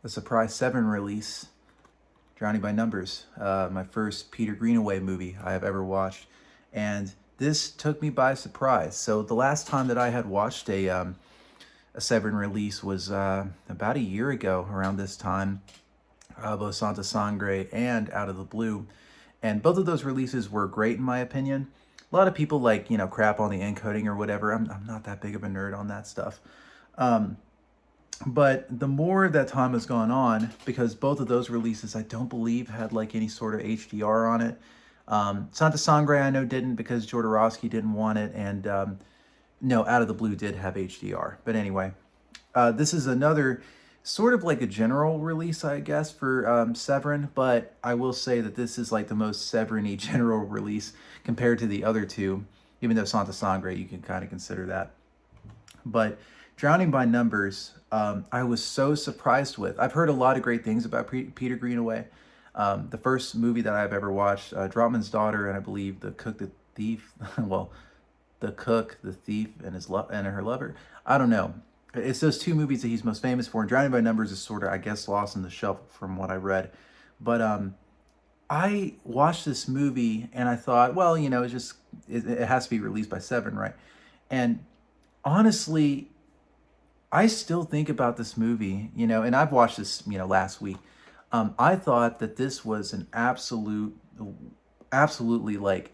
a surprise Seven release, Drowning by Numbers, my first Peter Greenaway movie I have ever watched, and this took me by surprise. So the last time that I had watched a Seven release was about a year ago, around this time, both Santa Sangre and Out of the Blue, and both of those releases were great in my opinion. A lot of people like crap on the encoding or whatever. I'm not that big of a nerd on that stuff. But the more that time has gone on, because both of those releases I don't believe had like any sort of HDR on it. Santa Sangre I know didn't because Jodorowsky didn't want it, and no, Out of the Blue did have HDR. But anyway, this is another sort of like a general release, I guess, for Severin. But I will say that this is like the most Severin-y general release compared to the other two, even though Santa Sangre you can kind of consider that. But Drowning by Numbers, I was so surprised with. I've heard a lot of great things about Peter Greenaway. The first movie that I've ever watched, Drottman's Daughter, and I believe The Cook, the Thief. Well, The Cook, the Thief, and and her lover. I don't know. It's those two movies that he's most famous for. And Drowning by Numbers is sort of, I guess, lost in the shuffle from what I read. But I watched this movie and I thought, well, it's just it has to be released by Seven, right? And honestly, I still think about this movie, and I've watched this, last week. I thought that this was an absolutely like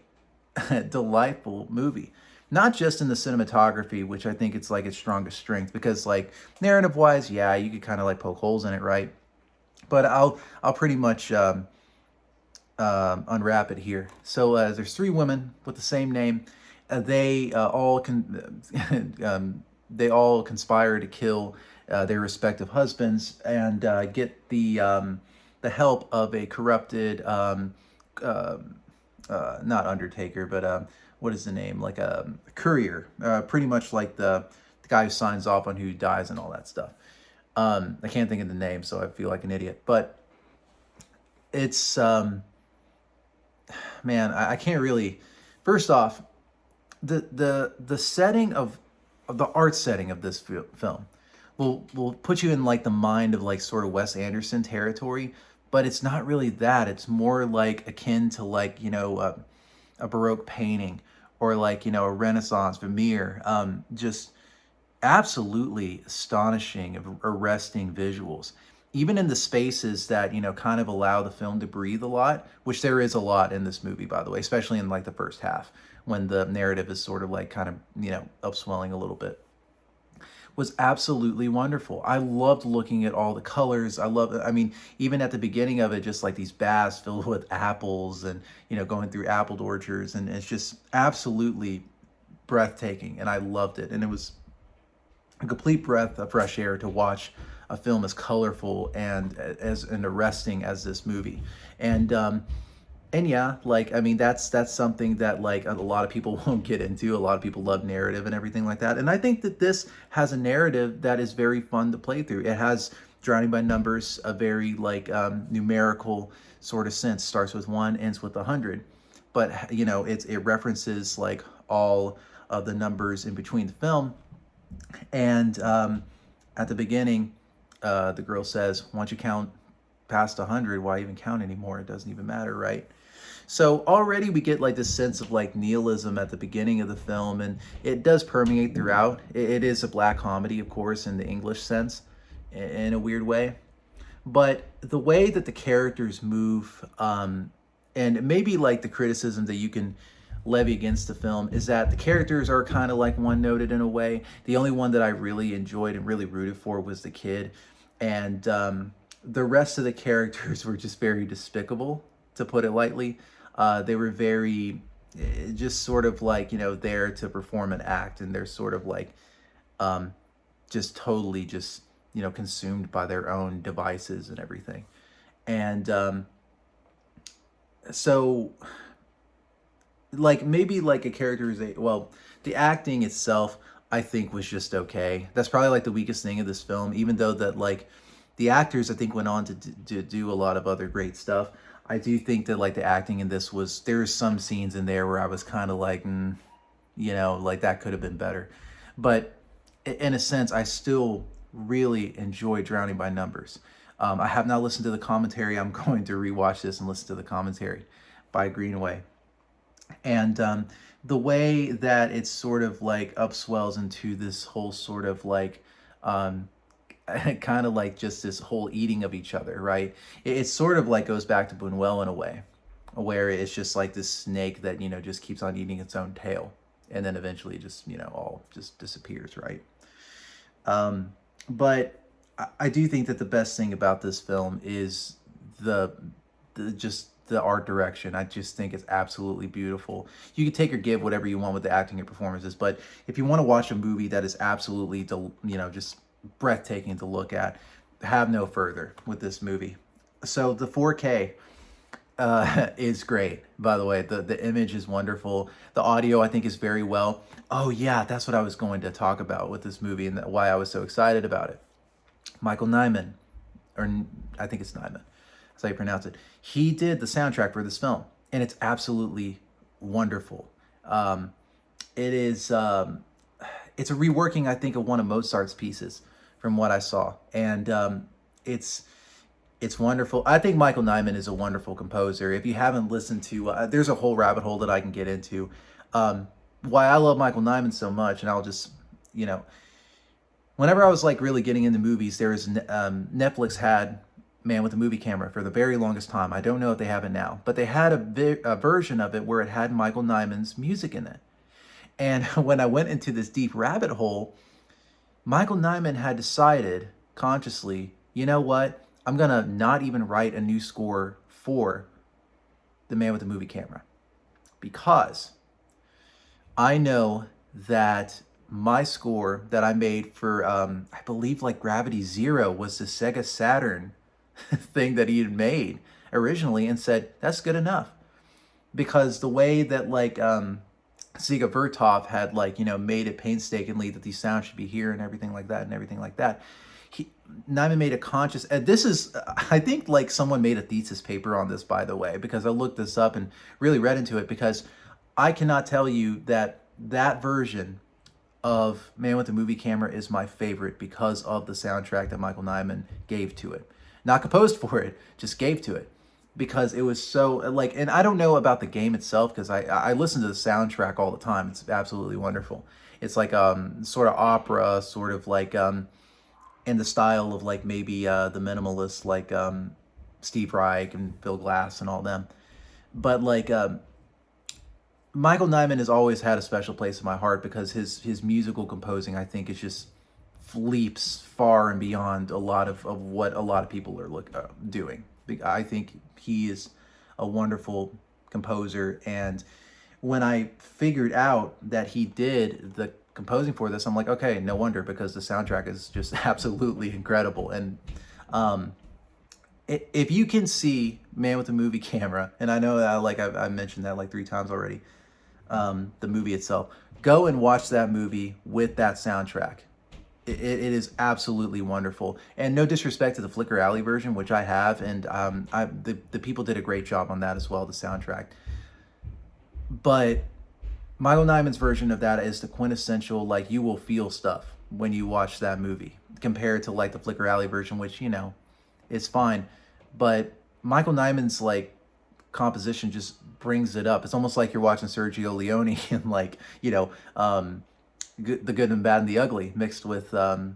delightful movie. Not just in the cinematography, which I think it's like its strongest strength, because like narrative wise, yeah, you could kind of like poke holes in it, right? But I'll pretty much unwrap it here. So there's three women with the same name. They they all conspire to kill their respective husbands and get the help of a corrupted not undertaker, but what is the name? Like a courier, pretty much like the guy who signs off on who dies and all that stuff. I can't think of the name, so I feel like an idiot. But it's man, I can't really. First off, the setting of the art setting of this film will put you in like the mind of like sort of Wes Anderson territory, but it's not really that. It's more like akin to like a Baroque painting or like a Renaissance Vermeer. Just absolutely astonishing, arresting visuals. Even in the spaces that kind of allow the film to breathe a lot, which there is a lot in this movie, by the way, especially in like the first half when the narrative is sort of like kind of upswelling a little bit, was absolutely wonderful. I loved looking at all the colors. I mean, even at the beginning of it, just like these baths filled with apples and, going through apple orchards. And it's just absolutely breathtaking. And I loved it. And it was a complete breath of fresh air to watch a film as colorful and as arresting as this movie. And yeah, like I mean, that's something that like a lot of people won't get into. A lot of people love narrative and everything like that. And I think that this has a narrative that is very fun to play through. It has Drowning by Numbers, a very like numerical sort of sense. Starts with 1, ends with 100. But it references like all of the numbers in between the film. And at the beginning, the girl says, "Once you count past 100, why even count anymore? It doesn't even matter, right?" So already we get like this sense of like nihilism at the beginning of the film, and it does permeate throughout. It is a black comedy, of course, in the English sense, in a weird way. But the way that the characters move, and maybe like the criticism that you can levy against the film is that the characters are kind of like one-noted in a way. The only one that I really enjoyed and really rooted for was the kid, and the rest of the characters were just very despicable, to put it lightly. They were very just sort of like there to perform an act, and they're sort of like just totally just consumed by their own devices and everything. And so like maybe like a characterization, well, the acting itself I think was just okay. That's probably like the weakest thing of this film, even though that like the actors I think went on to do a lot of other great stuff. I do think that like the acting in this was, there's some scenes in there where I was kind of like like that could have been better. But in a sense I still really enjoy Drowning by Numbers. I have not listened to the commentary. I'm going to rewatch this and listen to the commentary by Greenaway. And the way that it sort of like upswells into this whole sort of like um, kind of like just this whole eating of each other, right? It sort of like goes back to Buñuel in a way, where it's just like this snake that, just keeps on eating its own tail. And then eventually just, all just disappears, right? But I do think that the best thing about this film is the just the art direction. I just think it's absolutely beautiful. You can take or give whatever you want with the acting and performances, but if you want to watch a movie that is absolutely, just breathtaking to look at, have no further with this movie. So the 4K is great. By the way, the image is wonderful. The audio, I think, is very well. Oh yeah, that's what I was going to talk about with this movie and why I was so excited about it. Michael Nyman, or I think it's Nyman, that's how you pronounce it. He did the soundtrack for this film, and it's absolutely wonderful. It is, it's a reworking, I think, of one of Mozart's pieces, from what I saw, and it's wonderful. I think Michael Nyman is a wonderful composer. If you haven't listened to, there's a whole rabbit hole that I can get into. Why I love Michael Nyman so much, and I'll just, whenever I was like really getting into movies, there was Netflix had Man with a Movie Camera for the very longest time. I don't know if they have it now, but they had a version of it where it had Michael Nyman's music in it. And when I went into this deep rabbit hole, Michael Nyman had decided consciously, you know what? I'm going to not even write a new score for The Man with the Movie Camera, because I know that my score that I made for, I believe like Gravity Zero was the Sega Saturn thing that he had made originally, and said, that's good enough. Because the way that like Ziga Vertov had like, made it painstakingly that these sounds should be here and everything like that, Nyman made a conscious, and this is, I think like someone made a thesis paper on this, by the way, because I looked this up and really read into it, because I cannot tell you that that version of Man with the Movie Camera is my favorite because of the soundtrack that Michael Nyman gave to it. Not composed for it, just gave to it. Because it was so, like, and I don't know about the game itself, because I listen to the soundtrack all the time. It's absolutely wonderful. It's like sort of opera, sort of like in the style of like maybe the minimalists, like Steve Reich and Phil Glass and all them. But like Michael Nyman has always had a special place in my heart, because his musical composing, I think, is just leaps far and beyond a lot of what a lot of people are doing. I think he is a wonderful composer, and when I figured out that he did the composing for this, I'm like, okay, no wonder, because the soundtrack is just absolutely incredible. And if you can see Man with a Movie Camera, and I know that I mentioned that like 3 times already, the movie itself, go and watch that movie with that soundtrack. It is absolutely wonderful. And no disrespect to the Flicker Alley version, which I have, and the people did a great job on that as well, the soundtrack. But Michael Nyman's version of that is the quintessential, like, you will feel stuff when you watch that movie, compared to like the Flicker Alley version, which, is fine. But Michael Nyman's like composition just brings it up. It's almost like you're watching Sergio Leone and like, the good and bad and the ugly mixed with the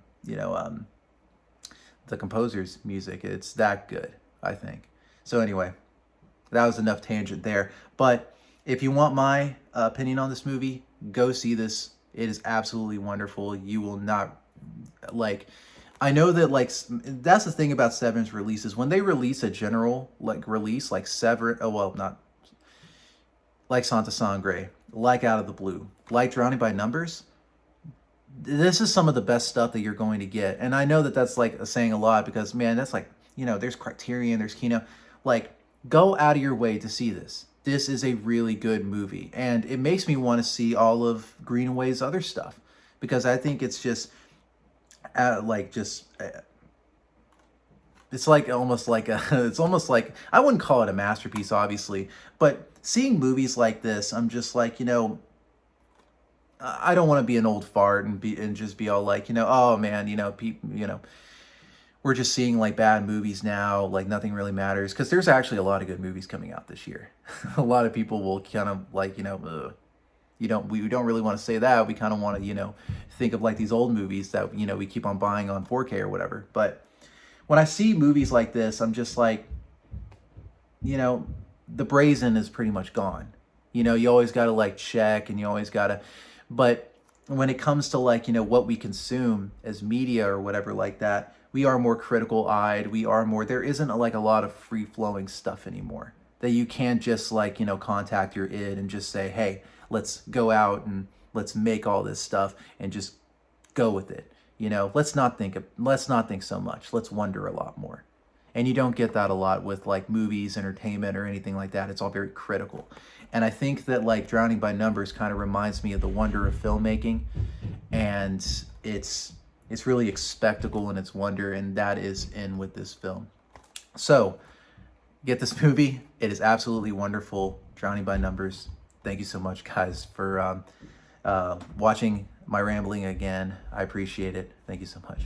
composer's music. It's that good, I think. So anyway, that was enough tangent there. But if you want my opinion on this movie, go see this. It is absolutely wonderful. You will not, like, I know that like that's the thing about Severin's releases. When they release a general like release, like Severin, not like Santa Sangre, like Out of the Blue, like Drowning by Numbers, this is some of the best stuff that you're going to get. And I know that that's like saying a lot, because man, that's like, there's Criterion, there's Kino. Like, go out of your way to see this. This is a really good movie, and it makes me want to see all of Greenaway's other stuff, because I think it's just it's like almost like it's almost like, I wouldn't call it a masterpiece, obviously, but seeing movies like this, I'm just like, I don't want to be an old fart and just be all like, oh man, we're just seeing like bad movies now, like nothing really matters, because there's actually a lot of good movies coming out this year. A lot of people will kind of like, we don't really want to say that. We kind of want to, think of like these old movies that, we keep on buying on 4K or whatever. But when I see movies like this, I'm just like, the brazen is pretty much gone. You always got to like check, and you always got to, but when it comes to like, what we consume as media or whatever like that, we are more critical eyed. There isn't like a lot of free flowing stuff anymore that you can't just like, contact your id and just say, hey, let's go out and let's make all this stuff and just go with it. Let's not think so much. Let's wonder a lot more. And you don't get that a lot with like movies, entertainment, or anything like that. It's all very critical. And I think that like Drowning by Numbers kind of reminds me of the wonder of filmmaking. And it's really a spectacle in its wonder, and that is in with this film. So get this movie. It is absolutely wonderful. Drowning by Numbers. Thank you so much, guys, for watching my rambling again. I appreciate it. Thank you so much.